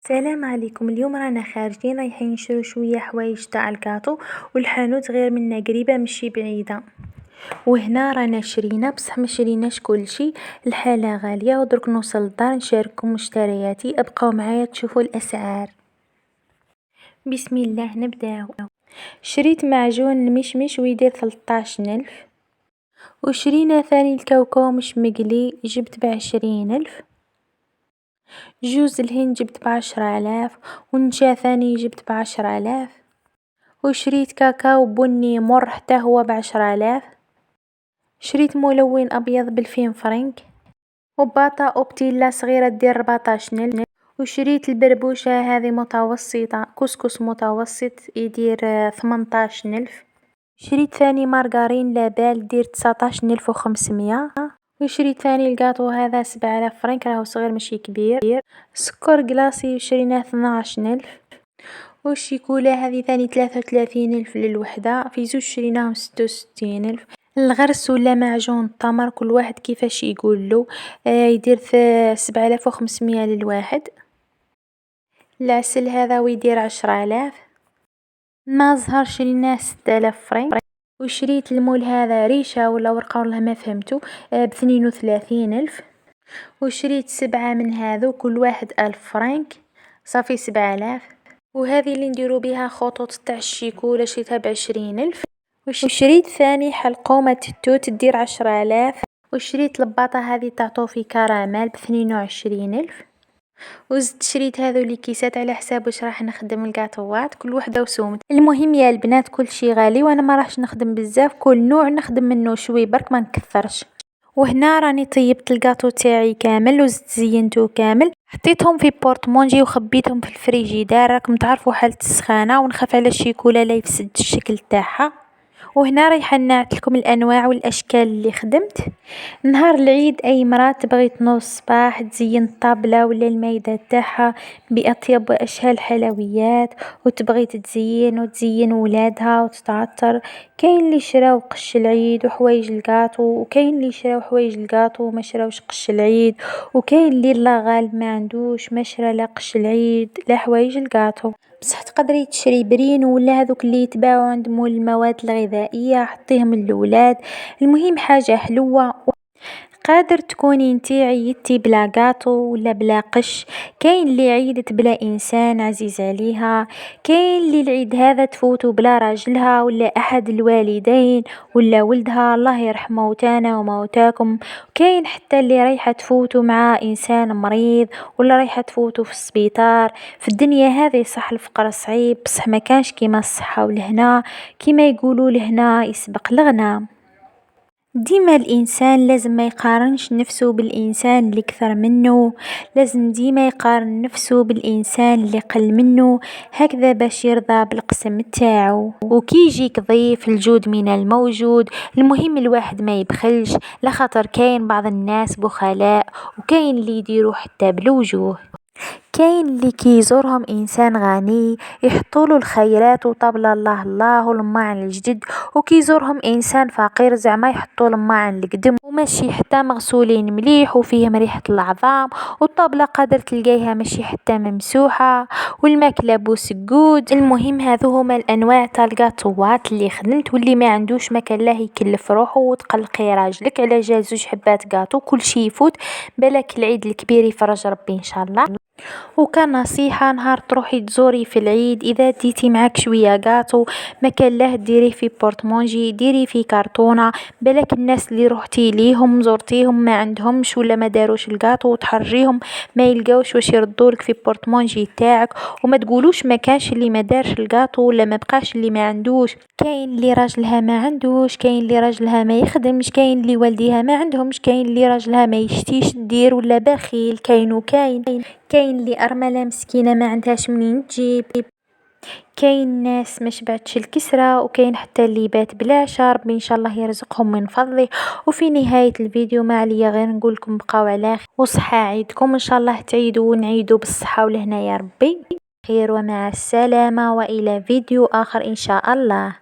السلام عليكم. اليوم رانا خارجين رايحين نشرو شويه حوايج تاع الكاطو، والحانوت غير منا قريبه مشي بعيده. وهنا رانا شرينا بصح ما شريناش كلشي، الحاله غاليه. ودرك نوصل للدار نشارككم مشترياتي، ابقاو معايا تشوفوا الاسعار. بسم الله نبداو. شريت معجون المشمش ويدير 13 ألف، وشرينا ثاني الكاوكاو مش مقلي جبت ب20 ألف، جوز الهند جبت ب10 آلاف، ونشا ثاني جبت ب10 آلاف، وشريت كاكاو بني مر حتى هو ب10 آلاف، شريت ملون أبيض ب2000 فرنك، وباطا أوبتيلا صغيرة دير 14 ألف، وشريت البربوشة هذه متوسطة كسكس متوسط يدير 18 ألف، شريت ثاني مارغرين لابال دير 19,500، وشريت ثاني القاطو هذا 7,000 فرنك راهو صغير ماشي كبير. سكر قلاصي شريناه 12 ألف، والشيكولا هذه ثاني 33 ألف للوحدة، في زوج شريناهم 66 ألف. الغرس ولا معجون التمر كل واحد كيفاش يقولو يدير 7,500 للواحد. العسل هذا ويدير 10 آلاف. ما زهر شريناه 6,000 فرنك. وشريت المول هذا ريشة ولا ورقة والله ما فهمتو ب32 ألف، وشريت 7 من هذو كل واحد 1000 فرنك صافي 7 آلاف. وهذه اللي نديرو بها خطوط تاع الشيكولا شريتها ب20 ألف. وشريت ثاني حلقومة التوت تدير 10 آلاف، وشريت لباطة هذه تاع طوفي كراميل ب22 ألف. وزدت شريت هذو لي كيسات على حساب واش راح نخدم الكاطوات كل وحده وسومت. المهم يا البنات كل شي غالي، وانا ما راحش نخدم بزاف، كل نوع نخدم منه شوي برك ما نكثرش. وهنا راني طيبت الكاطو تاعي كامل وزدت زينته كامل، حطيتهم في بورتمونجي وخبيتهم في الفريجيدار، راكم تعرفوا حالة السخانة، ونخاف على الشيكولا لا يفسد الشكل تاعها. وهنا رايحه نعطلكم الانواع والاشكال اللي خدمت. نهار العيد اي مراه تبغي تنوض الصباح تزين الطابله ولا المايده تاعها باطيب واشهى الحلويات، وتبغي تزين وتزين ولادها وتتعطر. كاين اللي شراو قش العيد وحوايج الكاطو، وكاين اللي شراو حوايج الكاطو وما شراوش قش العيد، وكاين اللي الله غالب ما عندوش ما شرا لا قش العيد لا حوايج الكاطو. بصح تقدري تشري برين ولا هذوك اللي يتباعوا عند مول المواد الغذائيه حطيهم للولاد. المهم حاجه حلوه. قادر تكوني انتي عيدتي بلا كاطو ولا بلا قش، كاين اللي عيدت بلا انسان عزيز عليها، كاين اللي العيد هذا تفوتو بلا راجلها ولا احد الوالدين ولا ولدها الله يرحم موتانا وموتاكم، كاين حتى اللي رايحه تفوتو مع انسان مريض ولا رايحه تفوتو في السبيطار. في الدنيا هذه صح الفقر صعيب بصح ما كانش كيما الصحه والهنا، كيما يقولوا لهنا يسبق الغنى. ديما الإنسان لازم ما يقارنش نفسه بالإنسان اللي كثر منه، لازم ديما يقارن نفسه بالإنسان اللي قل منه، هكذا باش يرضى بالقسم تاعو. وكي يجيك ضيف الجود من الموجود. المهم الواحد ما يبخلش، لخاطر كاين بعض الناس بخلاء، وكاين اللي يديروا حتى بالوجوه. كاين اللي كي يزورهم انسان غني يحطوله الخيرات وطبل الله الله والماعن الجدد، وكي يزورهم انسان فقير زعما يحطوله الماعن القدم وماشي حتى مغسولين مليح وفيهم ريحه العظام، والطبله قادر تلقايها ماشي حتى ممسوحه، والماكله بوسكود. المهم هذو هما الانواع تاع الكاطوات اللي خدمت، واللي ما عندوش ما كان له يكلف روحه وتقلقي راجلك على جال 2 حبات كاطو كل شي يفوت، بالك العيد الكبير يفرج ربي ان شاء الله. وكان نصيحة نهار تروحي تزوري في العيد إذا ديتي معك شوية كاطو ما كان له ديريه في بورتمونجي ديري في كرتونة، بالك الناس اللي روحتي ليهم زرتيهم ما عندهمش ولا ما داروش الكاطو وتحرجيهم ما يلقاوش واش يردولك في بورتمونجي تاعك، وما تقولوش ما كانش اللي ما دارش الكاطو ولا ما بقاش اللي ما عندوش. كاين اللي راجلها ما عندوش، كاين اللي راجلها ما يخدمش، كاين اللي والديها ما عندهمش، كاين اللي راجلها ما يشتيش دير ولا بخيل، كاين وكاين. كاين اللي أرملة مسكينة ما عندهاش منين تجيب، كاين ناس ما شبعتش الكسرة، وكاين حتى اللي بات بلا عشاء، ربي ان شاء الله يرزقهم من فضله. وفي نهاية الفيديو ما عليا غير نقول لكم بقاو على خير وصحة عيدكم ان شاء الله تعيدوا ونعيدوا بالصحة والهنا يا ربي. خير ومع السلامة، والى فيديو اخر ان شاء الله.